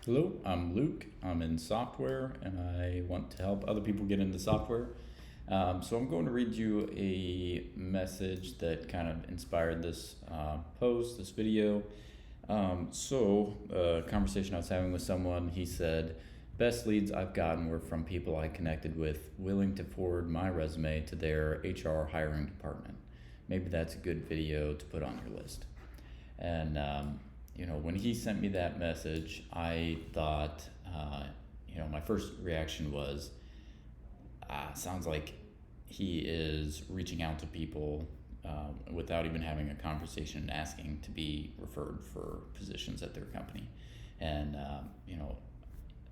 Hello, I'm Luke. I'm in software and I want to help other people get into software. So I'm going to read you a message that kind of inspired this post, this video. A conversation I was having with someone, he said, best leads I've gotten were from people I connected with willing to forward my resume to their HR hiring department. Maybe that's a good video to put on your list. And when he sent me that message, I thought, my first reaction was, sounds like he is reaching out to people without even having a conversation and asking to be referred for positions at their company. And,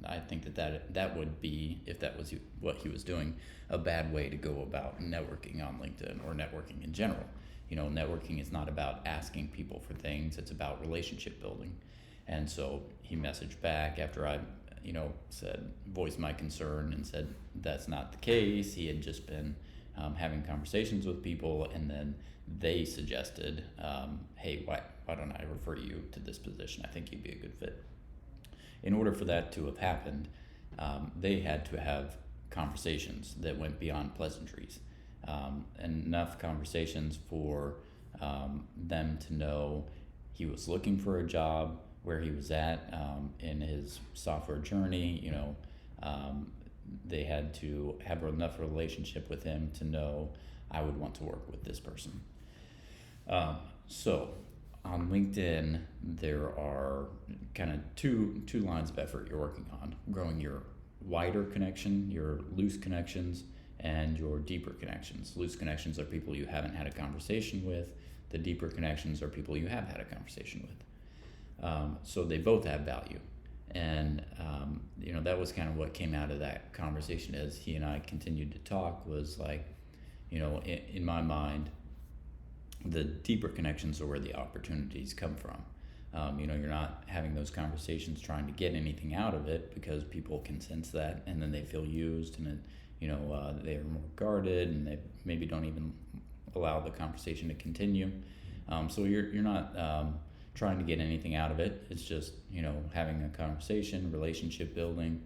I think that would be, if that was what he was doing, a bad way to go about networking on LinkedIn or networking in general. Networking is not about asking people for things, it's about relationship building. And so he messaged back after I, voiced my concern and said that's not the case. He had just been having conversations with people, and then they suggested, hey, why don't I refer you to this position? I think you'd be a good fit. In order for that to have happened, they had to have conversations that went beyond pleasantries. Enough conversations for them to know he was looking for a job, where he was at in his software journey. They had to have enough relationship with him to know I would want to work with this person. So on LinkedIn, there are kind of two lines of effort you're working on: growing your wider connection, your loose connections, and your deeper connections. Loose connections are people you haven't had a conversation with. The deeper connections are people you have had a conversation with. So they both have value. And, that was kind of what came out of that conversation as he and I continued to talk, was like, in my mind, the deeper connections are where the opportunities come from. You're not having those conversations trying to get anything out of it, because people can sense that, and then they feel used, and they are more guarded, and they maybe don't even allow the conversation to continue. So you're not trying to get anything out of it. It's just having a conversation, relationship building.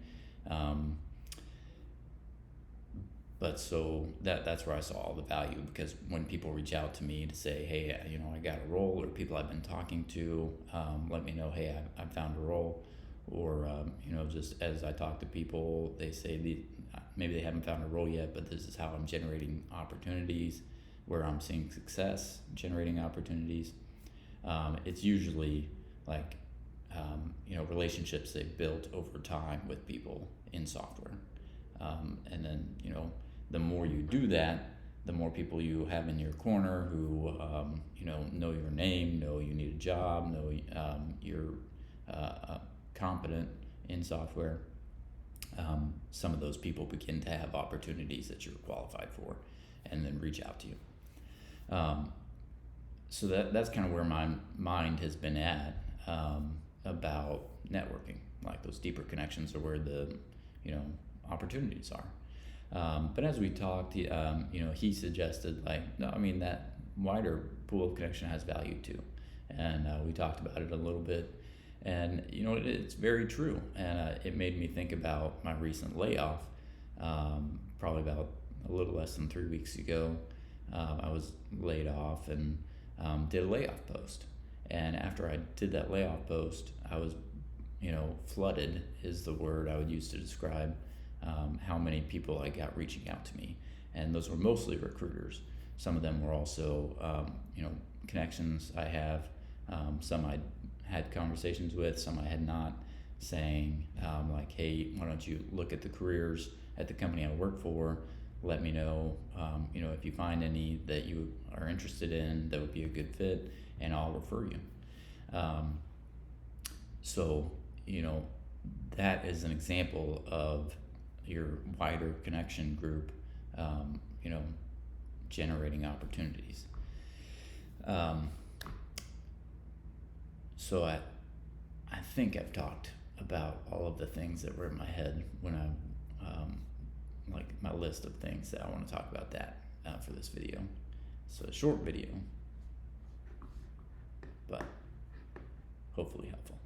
But so that's where I saw all the value, because when people reach out to me to say, hey, I got a role, or people I've been talking to let me know, hey, I found a role, or just as I talk to people, they say maybe they haven't found a role yet, but this is how I'm generating opportunities, where I'm seeing success generating opportunities. It's usually like relationships they've built over time with people in software. And then the more you do that, the more people you have in your corner who know your name, know you need a job, know you're competent in software. Some of those people begin to have opportunities that you're qualified for, and then reach out to you. So that's kind of where my mind has been at about networking. Like, those deeper connections are where the opportunities are. But as we talked, he suggested, like, no, I mean, that wider pool of connection has value too. And we talked about it a little bit. And, it's very true. And it made me think about my recent layoff, probably about a little less than 3 weeks ago. I was laid off and did a layoff post. And after I did that layoff post, I was, flooded is the word I would use to describe how many people I got reaching out to me. And those were mostly recruiters. Some of them were also, connections I have. Some I had conversations with, some I had not, saying like, hey, why don't you look at the careers at the company I work for? Let me know, if you find any that you are interested in that would be a good fit, and I'll refer you. So, that is an example of your wider connection group, generating opportunities. So I think I've talked about all of the things that were in my head when I, like my list of things that I want to talk about for this video. So a short video, but hopefully helpful.